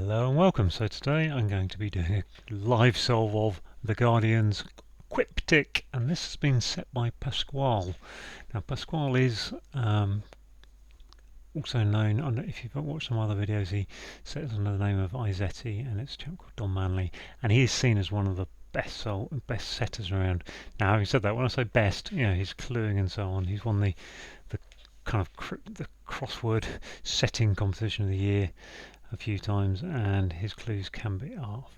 Hello and welcome. So today I'm going to be doing a live solve of the Guardian's Quiptic, and this has been set by Pasquale. Now Pasquale is also known, if you've watched some other videos, he sets under the name of Izzetti, and it's a chap called Don Manley, and he is seen as one of the best setters around. Now having said that, when I say best, he's cluing and so on. He's won the kind of the crossword setting competition of the year a few times, and his clues can be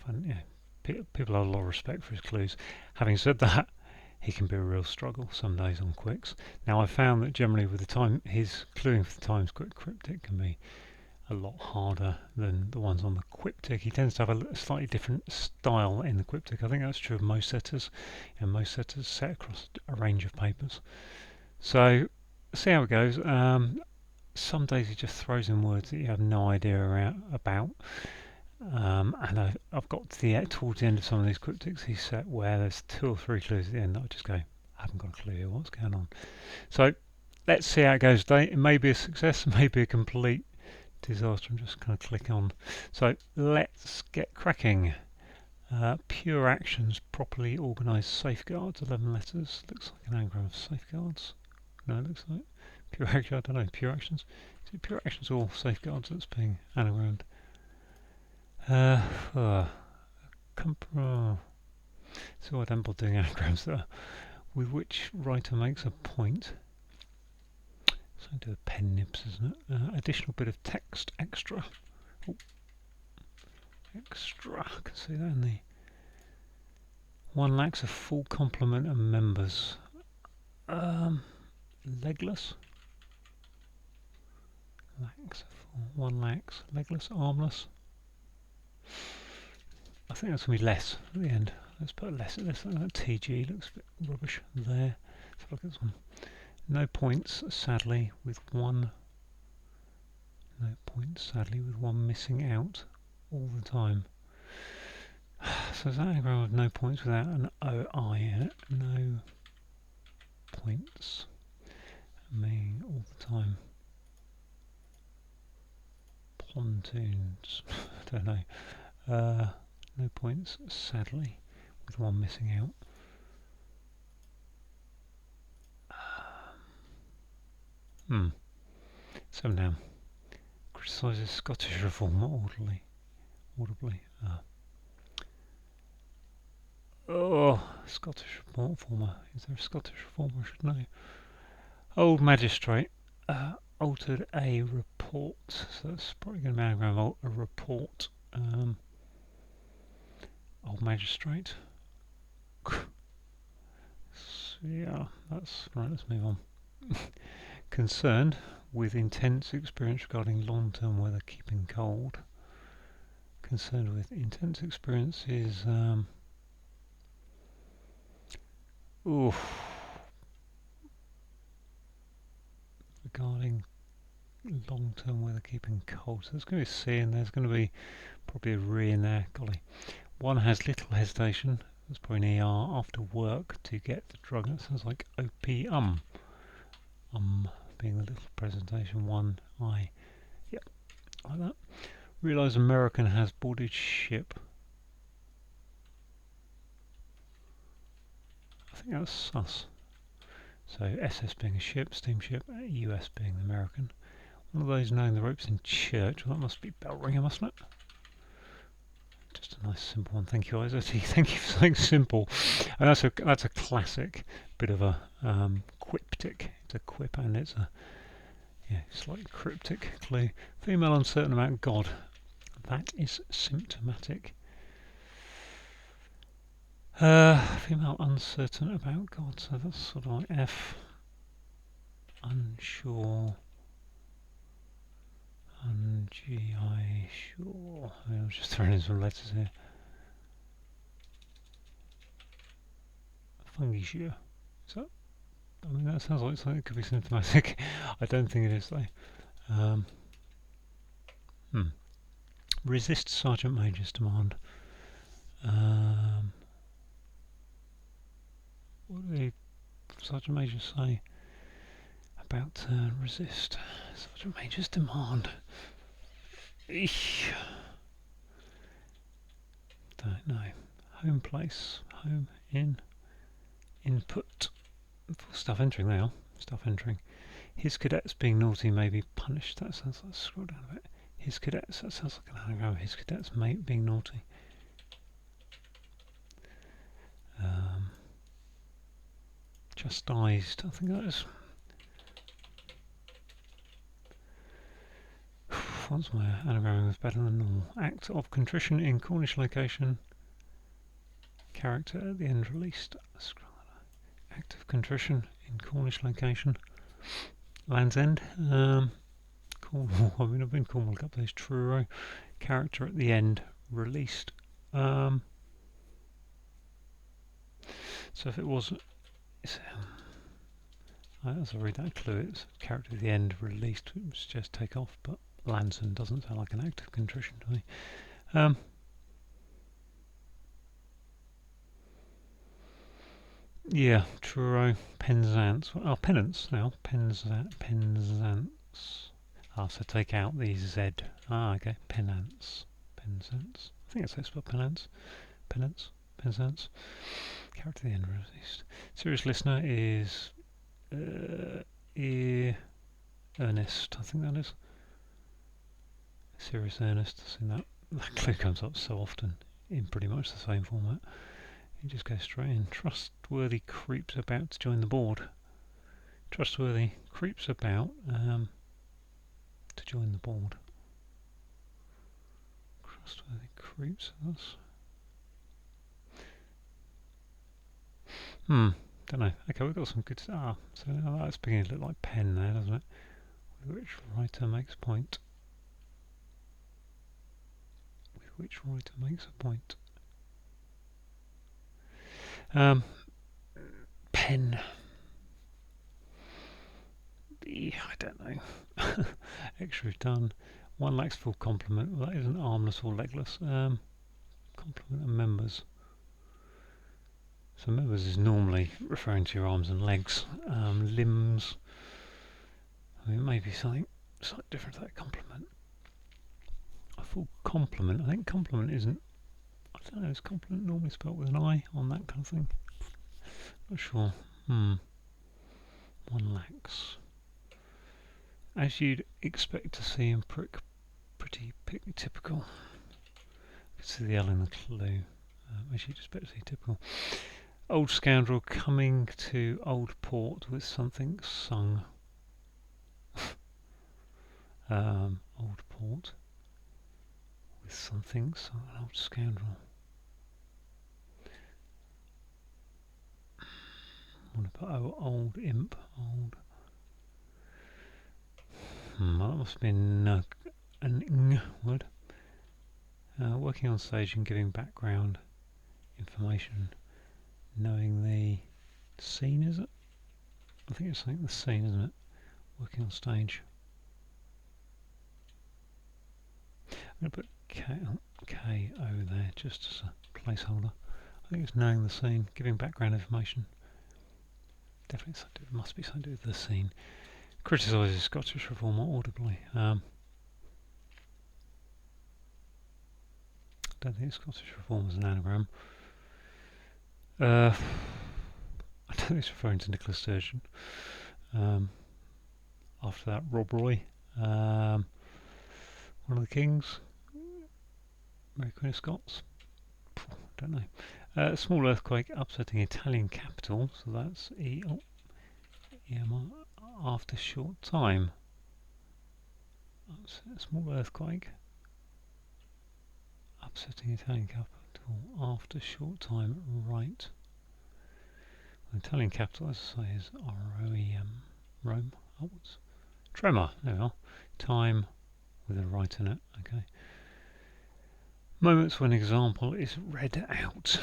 and people have a lot of respect for his clues. Having said that, he can be a real struggle some days on quicks. Now I've found that generally with the time, his cluing for the Times Quick Cryptic can be a lot harder than the ones on the Quiptic. He tends to have a slightly different style in the Quiptic. I think that's true of most setters, and most setters set across a range of papers. So see how it goes. Some days he just throws in words that you have no idea about. And I've got to towards the end of some of these cryptics he's set where there's 2 or 3 clues at the end that I just go, I haven't got a clue here, what's going on? So let's see how it goes today. It may be a success, it may be a complete disaster. I'm just going to click on. So let's get cracking. Pure actions, properly organised safeguards, 11 letters. Looks like an anagram of safeguards. No, it looks like pure action, I don't know, pure actions. Is it pure actions or safeguards that's being anagrammed? So I don't bother doing anagrams there. With which writer makes a point. So I do a pen nibs, isn't it? Additional bit of text extra. Ooh. Extra, I can see that in the one lacks a full complement of members. Legless. One lacks legless, armless. I think that's going to be less at the end. Let's put less at this. That TG looks a bit rubbish there. Let's look at this one. No points, sadly, with one. No points, sadly, with one missing out all the time. So is that anagram of no points without an OI in it? No points. Meaning all the time. Pontoons. I don't know. No points, sadly, with one missing out. So now, criticises Scottish reformer audibly. Scottish reformer. Is there a Scottish reformer? I should know. Old magistrate altered a report. So that's probably going to be anagram of a report. Old magistrate. So yeah, that's right. Let's move on. Concerned with intense experience regarding long-term weather keeping cold. Concerned with intense experience is regarding long-term weather keeping cold. So there's going to be a C and there's going to be probably a re in there. Golly. One has little hesitation. That's probably an ER after work to get the drug. That sounds like opium. Being the little presentation. One I. Yep, like that. Realise American has boarded ship. I think that's sus. So SS being a ship, steamship, US being the American. One of those knowing the ropes in church. Well, that must be bell ringer, mustn't it? Just a nice simple one. Thank you, Izzetti. Thank you for saying simple. And that's a classic bit of a quiptic. It's a quip and it's a slightly cryptic clue. Female uncertain about God. That is symptomatic. Female uncertain about God. So that's sort of like F. Unsure. UNGI sure. I'm just throwing in some letters here. Fungi sure. So, I mean, that sounds like something that could be symptomatic. I don't think it is though. Resist Sergeant Major's demand. What did the Sergeant Major say about resist Sergeant Major's demand? Eesh. home place, home in, input, stuff entering there, stuff entering. His cadets being naughty may be punished. That sounds like, scroll down a bit. His cadets, that sounds like an anagram. His cadets being naughty. Chastised, I think that is. Once my anagram was better than normal. Act of contrition in Cornish location. Character at the end released. Act of contrition in Cornish location. Land's End. Cornwall. I mean, I've been Cornwall a couple of days. Truro. Character at the end released. So if it was, as I read that clue, it's character at the end released. It was just take off, but Land's End doesn't sound like an act of contrition to me. Yeah, Truro, Penzance. Oh, penance now. Penzance. Ah, so take out the Z. Ah, okay. Penance. Penzance. I think it's spelled penance. Penance. Penzance. Character at the end released. Serious listener is Ernest. I think that is. Serious Ernest. I've seen that. That clue comes up so often in pretty much the same format. You just go straight in. Trustworthy creeps about to join the board. Trustworthy creeps about to join the board. Trustworthy creeps. That's don't know. Okay, we've got some good. So that's beginning to look like pen there, doesn't it? With which writer makes a point. With which writer makes a point. Pen. I don't know. Extra done. One lacks full complement. Well, that isn't armless or legless. Complement of members. So members is normally referring to your arms and legs. Limbs. I mean, maybe something slightly different to that complement. A full complement. I think complement isn't. I don't know. Is complement normally spelled with an I on that kind of thing? Not sure. One lacks. As you'd expect to see in pretty typical. You can see the L in the clue. As you'd expect to see typical. Old scoundrel coming to old port with something sung. Old port with something sung. An old scoundrel. I want to put old imp. Old. That must be an ing word. Working on stage and giving background information. Knowing the scene, is it? I think it's something the scene, isn't it? Working on stage. I'm going to put K-O there just as a placeholder. I think it's knowing the scene, giving background information. Definitely it must be something to do with the scene. Criticises Scottish Reformer audibly. Don't think Scottish Reform is an anagram. I don't think it's referring to Nicola Sturgeon. After that, Rob Roy. One of the Kings. Mary Queen of Scots. Don't know. Small earthquake upsetting Italian capital. So that's after short time. Small earthquake upsetting Italian capital after short time. Right. The Italian capital, as I say, is Rome. Upwards. Tremor. There we are. Time with a right in it. Okay. Moments when example is read out.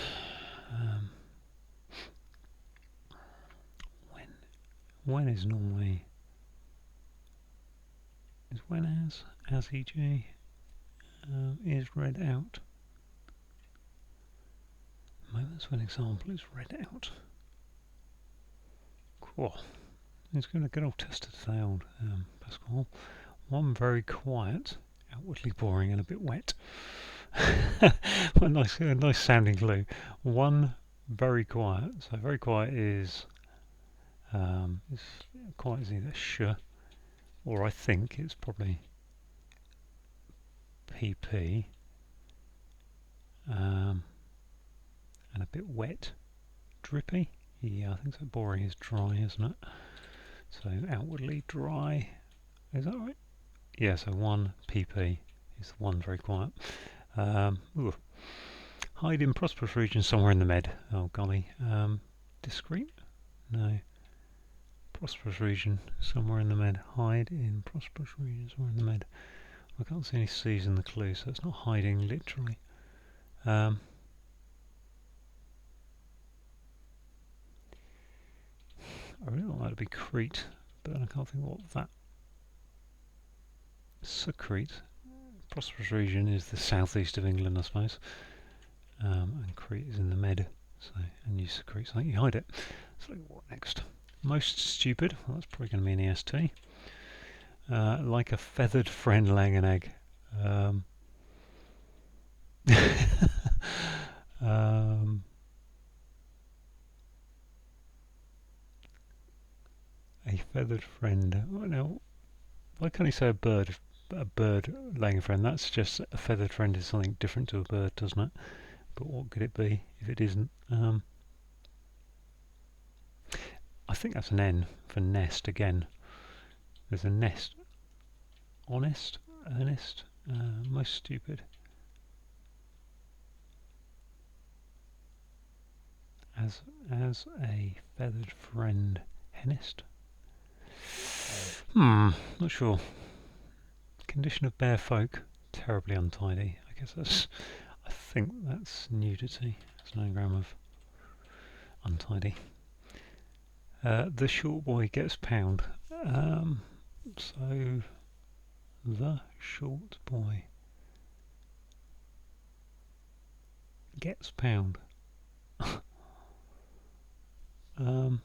When is normally as e.g. Is read out. Moments when example is read out. Cool. He's going to get all tested today, old Pascal. One very quiet, outwardly boring and a bit wet. A nice sounding clue. One, very quiet. So very quiet is quiet is either sh, or I think it's probably pp, and a bit wet, drippy. Yeah, I think so. Boring is dry, isn't it? So outwardly dry. Is that right? Yeah. So one pp is the one very quiet. Hide in prosperous region somewhere in the med. Oh golly. Discreet? No. Prosperous region somewhere in the med. Hide in prosperous region somewhere in the med. I can't see any C's in the clue, so it's not hiding literally. I really want that to be Crete, but I can't think what that. Secrete. Prosperous region is the southeast of England, I suppose. And Crete is in the med. So, and you secrete something, you hide it. So what next? Most stupid. Well, that's probably going to be an EST. Like a feathered friend laying an egg. A feathered friend. Oh, now, why can't he say a bird? A bird laying a friend. That's just a feathered friend is something different to a bird, doesn't it? But what could it be if it isn't? I think that's an N for nest again. There's a nest. Honest, earnest, most stupid. As a feathered friend. Hennest? Not sure. Condition of bare folk. Terribly untidy. I guess that's. I think that's nudity. It's an anagram of untidy. The short boy gets pound. So the short boy gets pound. I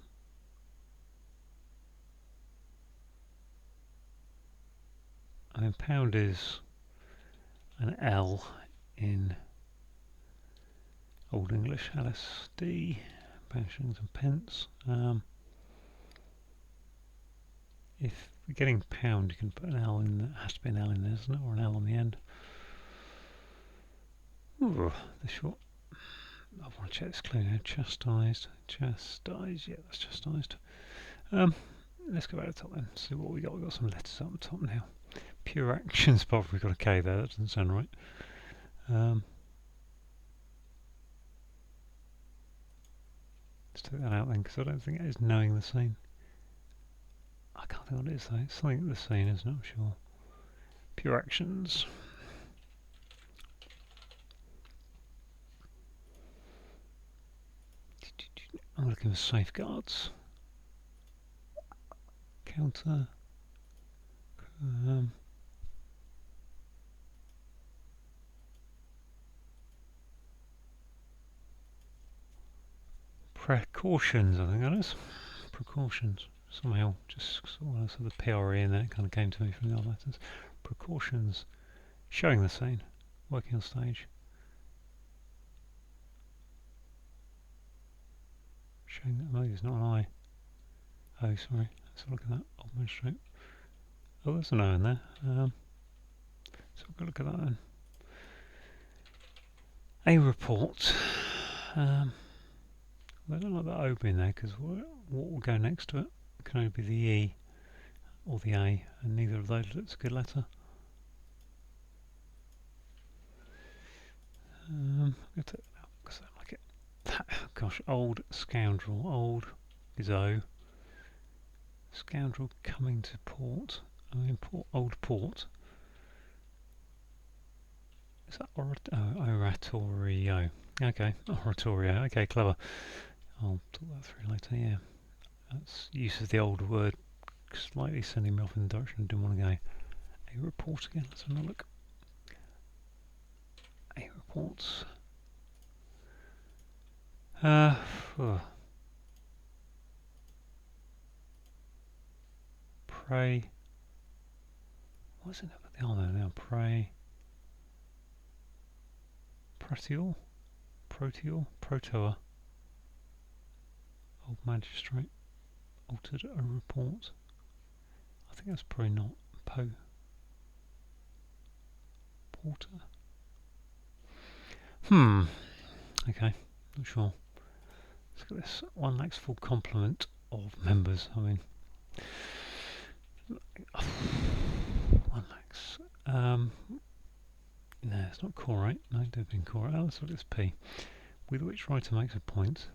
mean, pound is an L in Old English, LSD, pounds and pence. If we're getting pound, you can put an L in. There has to be an L in there, isn't it, or an L on the end? Ooh, the short. I want to check this clue now. Chastised, chastised. Yeah, that's chastised. Let's go back to the top then. See what we got. We've got some letters up the top now. Pure actions. Probably we've got a K there. That doesn't sound right. Let's take that out then, because I don't think it is knowing the scene. I can't think what it is though. It's something the scene is, not sure. Pure actions. I'm looking for safeguards. Counter. Precautions, I think that is. Precautions. Somehow, just sort of the PRE and then it kind of came to me from the other letters. Precautions. Showing the scene. Working on stage. Showing that, maybe it's not an I. Oh, sorry. Let's have a look at that. Old magistrate. Oh, there's an O in there. So we've got to look at that then. A report. I don't like that O being there because what will go next to it can only be the E or the A, and neither of those looks a good letter. I'm going to take that out because I don't like it. Gosh, old scoundrel. Old is O. Scoundrel coming to port. I mean, old port. Is that oratorio? Okay, oratorio. Okay, clever. I'll talk that through later, yeah. That's use of the old word slightly sending me off in the direction I didn't want to go. A report again, let's have a look. A reports. Pray. What's it about the R there now? Pray. Proteor, Protoa, Old Magistrate, altered a report. I think that's probably not Porter. Okay, not sure. Let's look at this. One lacks full complement of members. I mean, one lacks. No, it's not core, right? No, it don't mean core. Oh, let's look at this P. With which writer makes a point.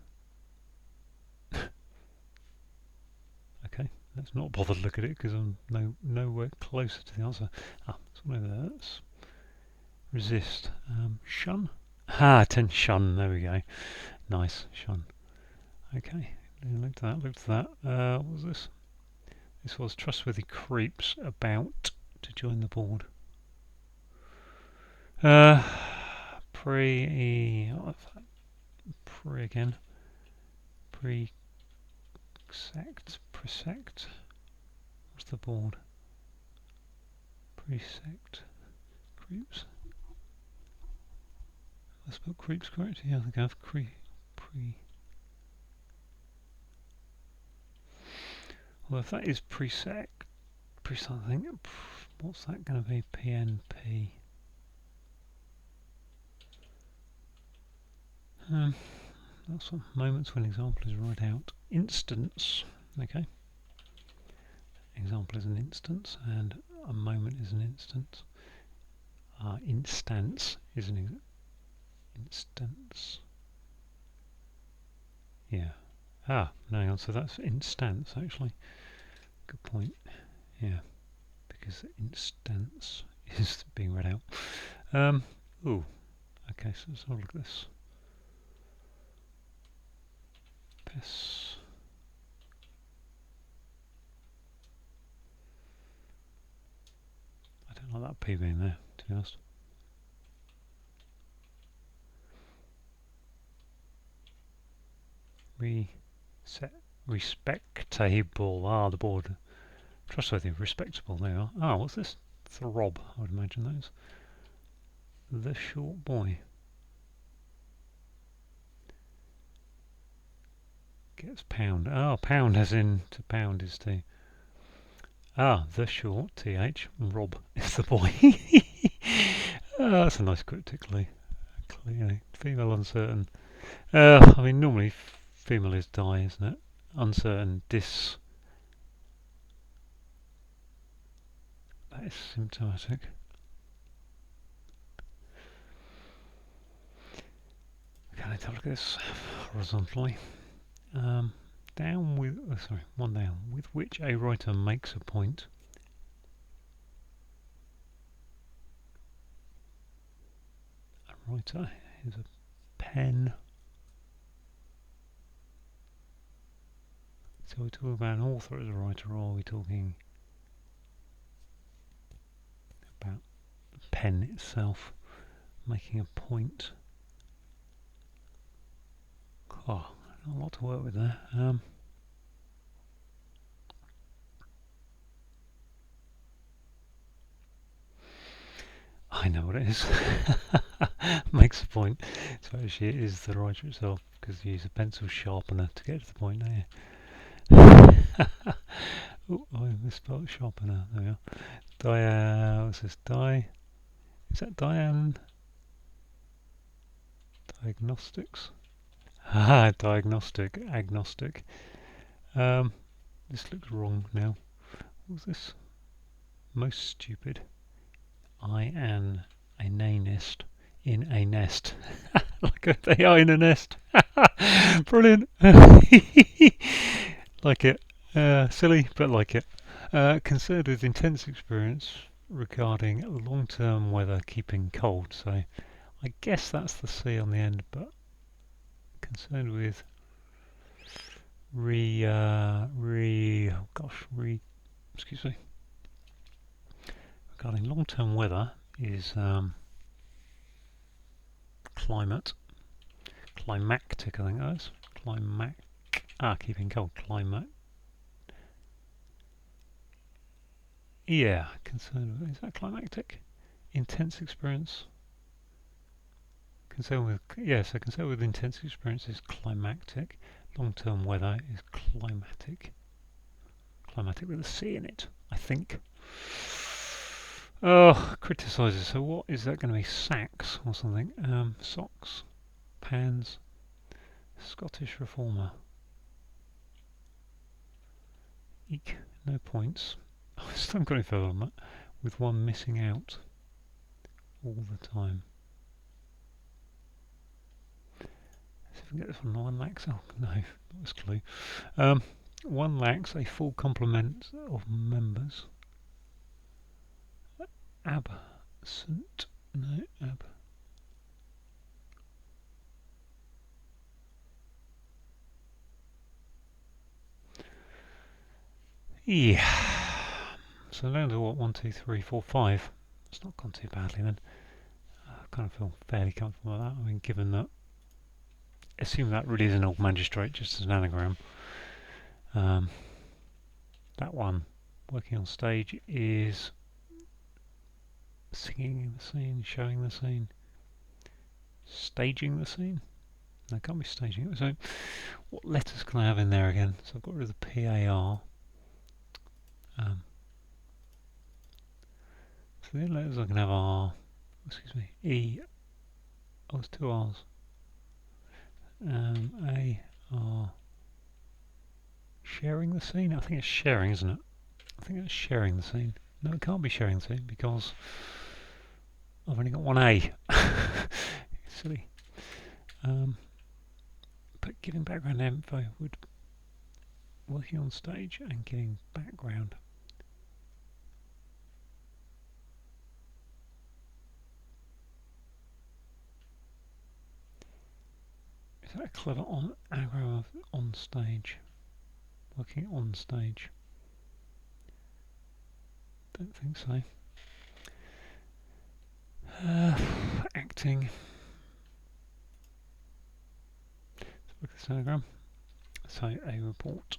Okay, let's not bother to look at it because I'm nowhere closer to the answer. Ah, it's one over there. Let's resist. Shun. Ah, shun. There we go. Nice, shun. Okay, look to that. What was this? This was trustworthy creeps about to join the board. Pre again. Presect. What's the board? Presect. Creeps. I spelled creeps correct? Yeah, I think I have Well, if that is something, what's that going to be? PNP. That's what moments when example is read out. Instance. Okay. Example is an instance, and a moment is an instance. Instance is an instance. Yeah. No, hang on. So that's instance actually. Good point. Yeah, because instance is being read out. Ooh. Okay, so let's have a look at this. Pes. I don't like that P being there, to be honest. Respectable. Ah, the board. Trustworthy, respectable. There you are. Ah, what's this? Throb, I would imagine those. The short boy. Gets pound. Oh, pound as in to pound is to. Ah, the short, TH. Rob is the boy. That's a nice cryptically. Female uncertain. I mean, normally female is die, isn't it? Uncertain, dis. That is symptomatic. Okay, let's have a look at this horizontally. Down with, one down, with which a writer makes a point. A writer is a pen. So we're talking about an author as a writer, or are we talking about the pen itself making a point? Oh, not a lot to work with there. I know what it is. Makes a point. So actually it is the writer itself, because you use a pencil sharpener to get to the point, don't you? Oh, I misspelled sharpener. There we are. What's this? Is that diagnostics? Ah, diagnostic, agnostic. This looks wrong now. What's this? Most stupid. I am a nest in a nest. Like they are in a nest. Brilliant. Like it. Silly, but like it. Concerned with intense experience regarding long-term weather keeping cold. So I guess that's the C on the end, but concerned with excuse me. Regarding long-term weather is climactic, I think that is. Keeping cold, climate. Yeah, concerned with, is that climactic? Intense experience. Concerned with, yeah, so concerned with intense experience is climactic. Long-term weather is climatic. Climatic with a C in it, I think. Oh, criticises. So what is that going to be? Sacks or something? Socks, pans, Scottish reformer. Eek, no points. I still haven't got any further on that. With one missing out all the time. See if we can get this one. One lacks. Oh no, not this clue. One lacks a full complement of members. Absent. No, yeah. So down to what? 1, 2, 3, 4, 5. It's not gone too badly then. I kind of feel fairly comfortable with that. I mean, given that, assume that really is an old magistrate, just as an anagram. That one, working on stage, is singing the scene, showing the scene, staging the scene. No, can't be staging it. So, what letters can I have in there again? So I've got rid of the PAR. So the only letters I can have are, excuse me, E. Oh, it's two R's. A, R. Sharing the scene? I think it's sharing, isn't it? I think it's sharing the scene. No, it can't be sharing the scene because I've only got one A. Silly. But giving background info would working on stage and giving background. Is that a clever anagram of on stage? Working on stage. Don't think so. Acting. Let's look at this anagram. So a report.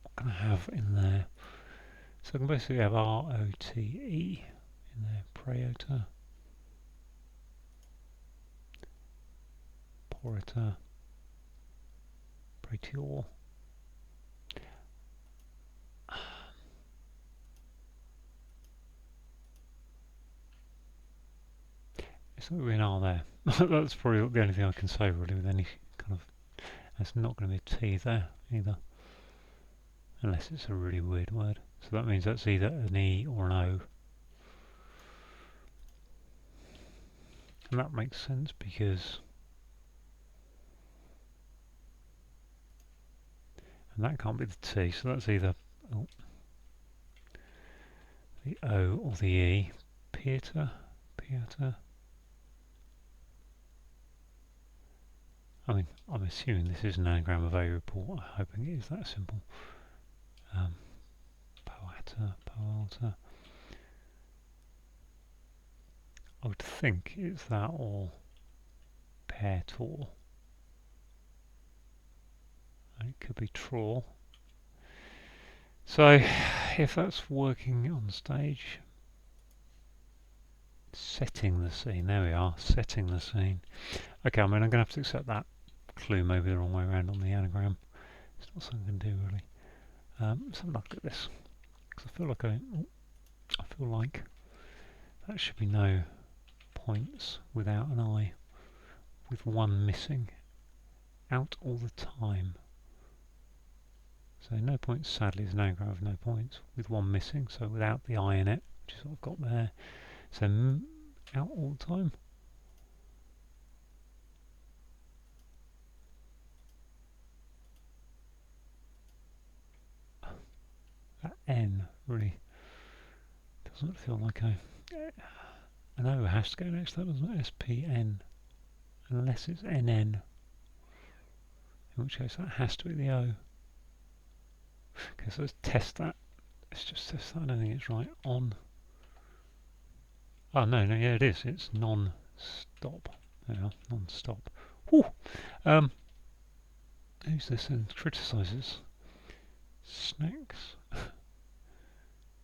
What can I have in there? So I can basically have ROTE in there. Praetor. Praetor. Praetor. It's not really an R there. That's probably the only thing I can say really with any kind of. There's not going to be a T there either. Unless it's a really weird word. So that means that's either an E or an O. And that makes sense because. And that can't be the T, so that's either the O or the E. Pieter. I mean, I'm assuming this is an anagram of a report. I'm hoping it is that simple. Poeta. I would think it's that or Paetor. It could be Traw. So, if that's working on stage, setting the scene. There we are, setting the scene. Okay, I mean, I'm going to have to accept that clue maybe the wrong way around on the anagram. It's not something I can do really. Let's have a look at this. Because I feel like that should be no points without an I, with one missing. Out all the time. So no points, sadly, is an anagram of no points, with one missing, so without the I in it, which is what I've got there. So out all the time. That N really doesn't feel like an O has to go next to that, doesn't it? SPN. Unless it's NN. In which case that has to be the O. Okay, so let's test that. Let's just test that. I don't think it's right. On. Oh, no, yeah, it is. It's non-stop. There we are, non-stop. Whew! Who's this and criticises? Snacks?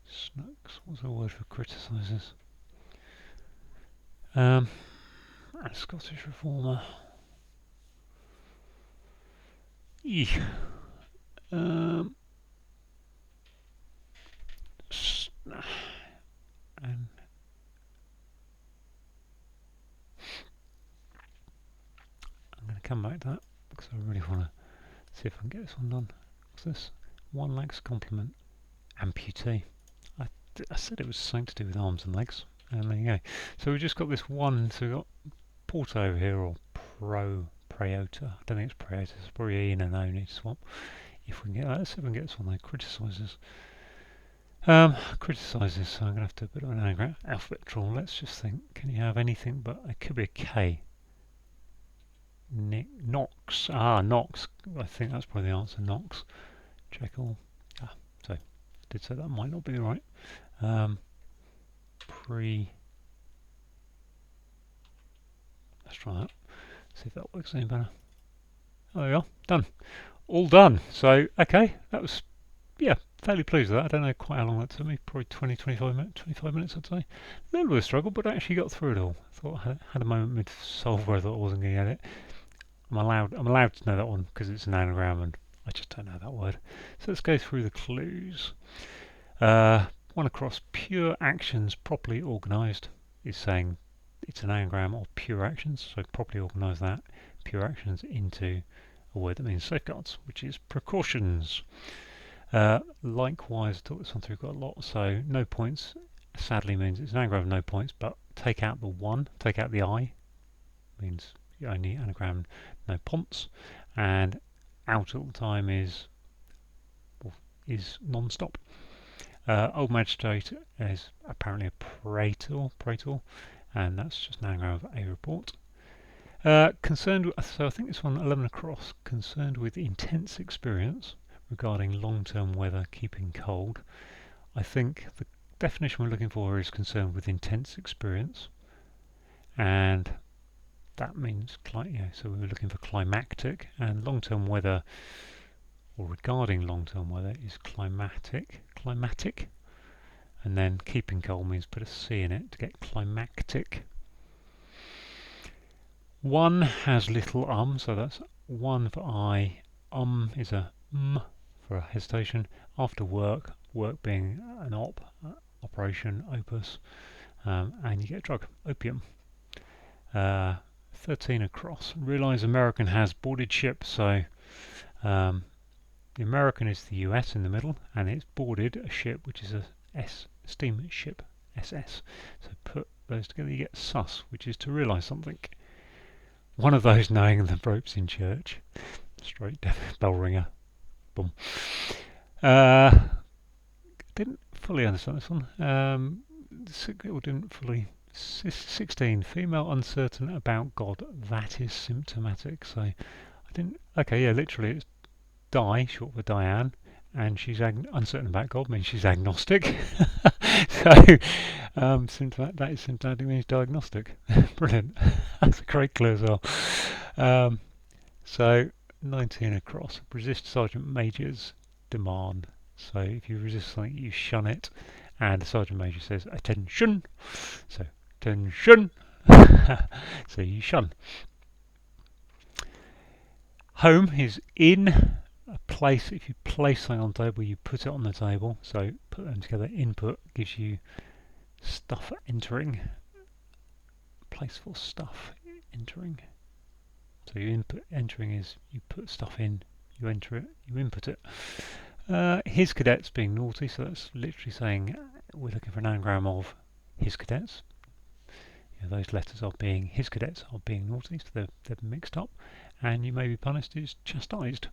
Snacks? What's the word for criticises? and Scottish reformer. And I'm going to come back to that because I really want to see if I can get this one done. What's this? One legs complement. Amputee. I said it was something to do with arms and legs. And there you go. So we've just got this one. So we've got Porto over here, or Preota. I don't think it's Preota. It's probably in and O need to swap. If we can get that, let's see if we can get this one there. Criticises. Criticises. So I'm going to have to do a bit of an anagram. Alphabet draw. Let's just think. Can you have anything but it could be a K? Knox. Knox. I think that's probably the answer. Knox. Check all. So I did say that might not be right. Let's try that. See if that works any better. Oh, there we are. Done. All done. So, okay. That was, fairly pleased with that. I don't know quite how long that took me. Probably 25 minutes, I'd say. A little bit of a struggle, but I actually got through it all. I thought I had a moment mid-solve where I thought I wasn't going to get it. I'm allowed to know that one because it's an anagram and I just don't know that word. So let's go through the clues. One across pure actions properly organised is saying it's an anagram of pure actions, so properly organise that, pure actions, into a word that means safeguards, which is precautions. Likewise, I talked this one through quite a lot, so no points sadly means it's an anagram of no points, but take out the one, take out the I, means you only anagram no ponce, and out all the time is non-stop. Old Magistrate is apparently a praetor, and that's just an anagram of a report. Concerned with, so I think this one 11 across, concerned with intense experience regarding long-term weather keeping cold. I think the definition we're looking for is concerned with intense experience, and that means, so we were looking for climactic, and long-term weather, or regarding long-term weather, is climatic, and then keeping cold means put a C in it to get climactic. One has little so that's one for I. Is a for a hesitation. After work being an operation, opus, and you get a drug, opium. 13 across. Realise American has boarded ship, so the American is the US in the middle, and it's boarded a ship which is a steamship, SS. So put those together, you get sus, which is to realise something. One of those knowing the ropes in church. Straight bell ringer. Boom. Didn't fully understand this one. Didn't fully. 16. Female uncertain about God. That is symptomatic. So I didn't. Okay, yeah, literally it's Di, short for Diane, and she's uncertain about God, means she's agnostic. So that is symptomatic, means diagnostic. Brilliant. That's a great clue as well. So 19 across. Resist Sergeant Major's demand. So if you resist something, you shun it, and the Sergeant Major says attention. So attention. So you shun. Home is in a place. If you place something on the table, you put it on the table. So put them together. Input gives you stuff entering. Place for stuff entering. So your input entering is you put stuff in, you enter it, you input it. His cadets being naughty, so that's literally saying we're looking for an anagram of his cadets. Those letters are being, his cadets are being naughty, so they're mixed up, and you may be punished is chastised.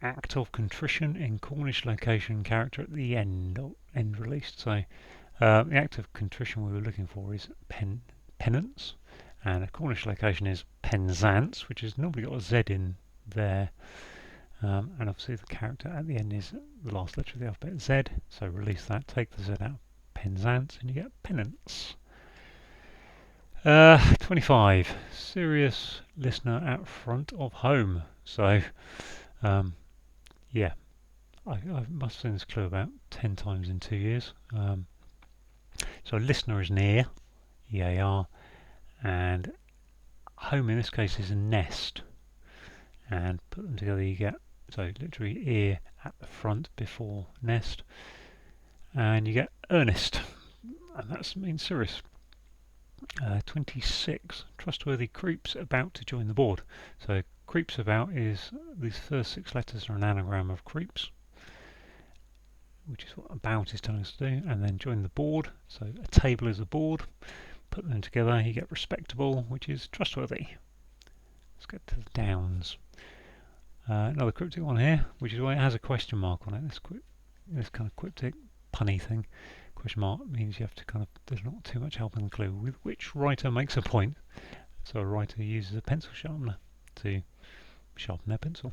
Act of contrition in Cornish location character at the end released. So the act of contrition we were looking for is penance, and a Cornish location is Penzance, which has normally got a Z in there, and obviously the character at the end is the last letter of the alphabet, Z, so release that, take the Z out, Penzance, and you get penance. 25. Serious listener at front of home. So, yeah, I must have seen this clue about 10 times in 2 years. So listener is near, EAR, and home in this case is a nest, and put them together you get, so literally ear at the front before nest, and you get earnest, and that means serious. 26, trustworthy creeps about to join the board. So creeps about is, these first 6 letters are an anagram of creeps, which is what about is telling us to do, and then join the board, so a table is a board, put them together, you get respectable, which is trustworthy. Let's get to the downs. Another cryptic one here, which is why it has a question mark on it, this kind of cryptic punny thing. Question mark means you have to kind of, there's not too much help in the clue with which writer makes a point. So a writer uses a pencil sharpener to sharpen their pencil.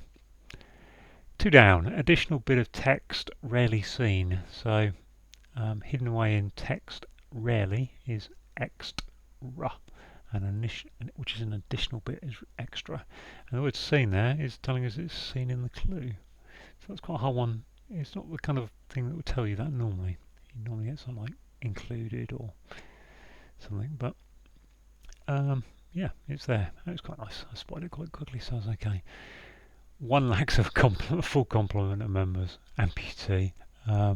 2 down, additional bit of text rarely seen. So hidden away in text rarely is extra, and which is an additional bit is extra. And the word seen there is telling us it's seen in the clue. So that's quite a hard one. It's not the kind of thing that would tell you that normally. You normally get something like included or something, but yeah, it's there. It's quite nice. I spotted it quite quickly, so I was okay. 1 lacks a full complement of members. Amputee. Yeah,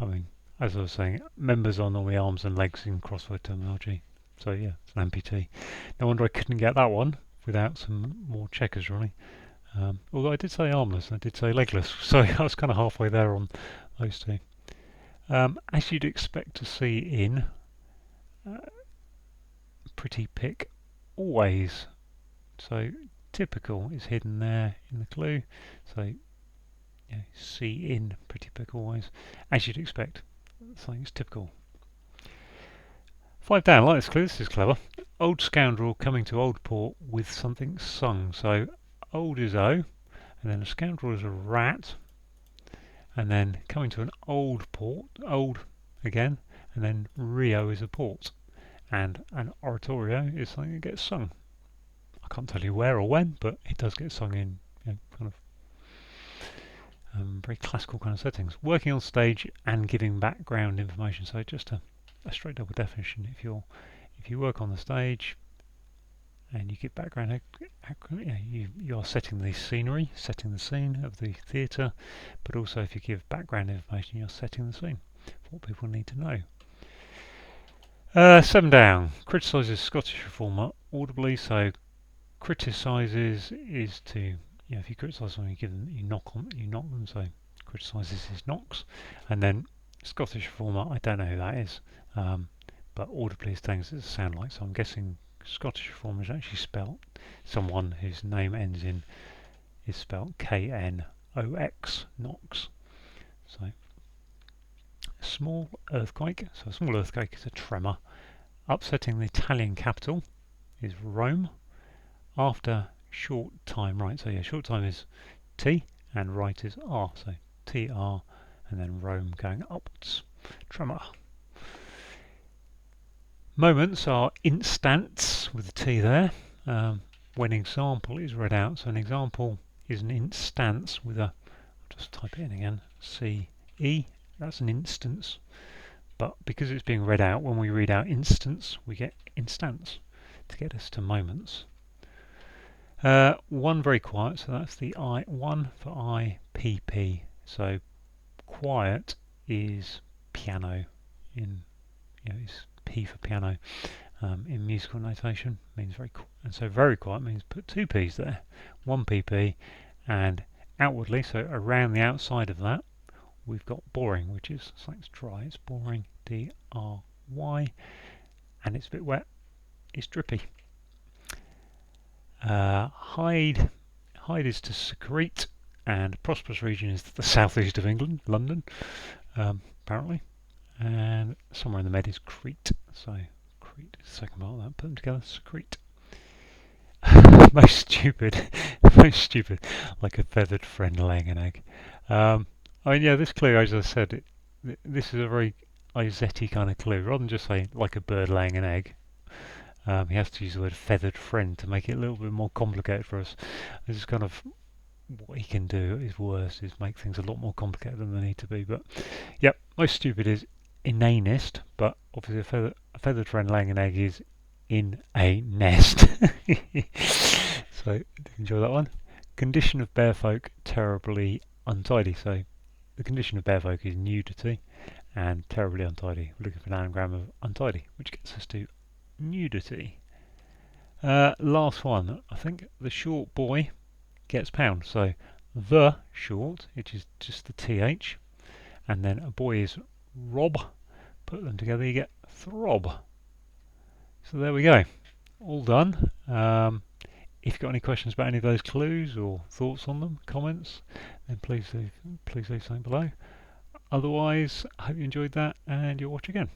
I mean, as I was saying, members are normally arms and legs in crossword terminology. So yeah, it's an amputee. No wonder I couldn't get that one without some more checkers, really. Although I did say armless, and I did say legless, so I was kind of halfway there on those 2. As you'd expect to see in pretty pick always, so typical is hidden there in the clue, so see in pretty pick always, as you'd expect, something's typical. 5 down, I like this clue, this is clever. Old scoundrel coming to old port with something sung, so old is O, and then a scoundrel is a rat, and then coming to an old port, old again, and then Rio is a port, and an oratorio is something that gets sung. I can't tell you where or when, but it does get sung in kind of very classical kind of settings. Working on stage and giving background information, so just a straight double definition. If you work on the stage and you give background, you are setting the scenery, setting the scene of the theatre, but also if you give background information, you're setting the scene for what people need to know. 7 down, criticises Scottish Reformer audibly, so criticises is to, if you criticise someone, you knock them, so criticises is knocks, and then Scottish Reformer, I don't know who that is, but audibly is things that sound like, so I'm guessing Scottish Reformer is actually spelt someone whose name ends in, is spelt K-N-O-X, Knox. So small earthquake, so a small earthquake is a tremor. Upsetting the Italian capital is Rome. After short time, right, so yeah, short time is T and right is R, so T-R and then Rome going upwards. Tremor. Moments are instants with a T there, when example is read out. So an example is an instance with a, I'll just type it in again, C-E, that's an instance. But because it's being read out, when we read out instance, we get instance to get us to moments. 1 very quiet, so that's the I, 1 for I-P-P. So quiet is piano in, is P for piano in musical notation, means very quiet. And so very quiet means put 2 P's there, 1 PP, and outwardly, so around the outside of that, we've got boring, which is something's dry, it's boring, D-R-Y, and it's a bit wet, it's drippy. Hide is to secrete, and prosperous region is the southeast of England, London, apparently. And somewhere in the med is Crete, so Crete is the second part of that. Put them together, secrete. most stupid, like a feathered friend laying an egg. I mean, yeah, this clue, as I said, this is a very Isetti kind of clue. Rather than just say like a bird laying an egg, he has to use the word feathered friend to make it a little bit more complicated for us. This is kind of what he can do. His worst is make things a lot more complicated than they need to be. But yep, most stupid is inanest, but obviously a feathered friend laying an egg is in a nest. So, did you enjoy that one? Condition of bear folk, terribly untidy. So, the condition of bear folk is nudity, and terribly untidy. We're looking for an anagram of untidy, which gets us to nudity. Last one, I think the short boy gets pound. So, the short, which is just the TH, and then a boy is Rob. Put them together, you get throb. So there we go, all done. If you've got any questions about any of those clues or thoughts on them, comments, then please leave something below. Otherwise, I hope you enjoyed that and you'll watch again.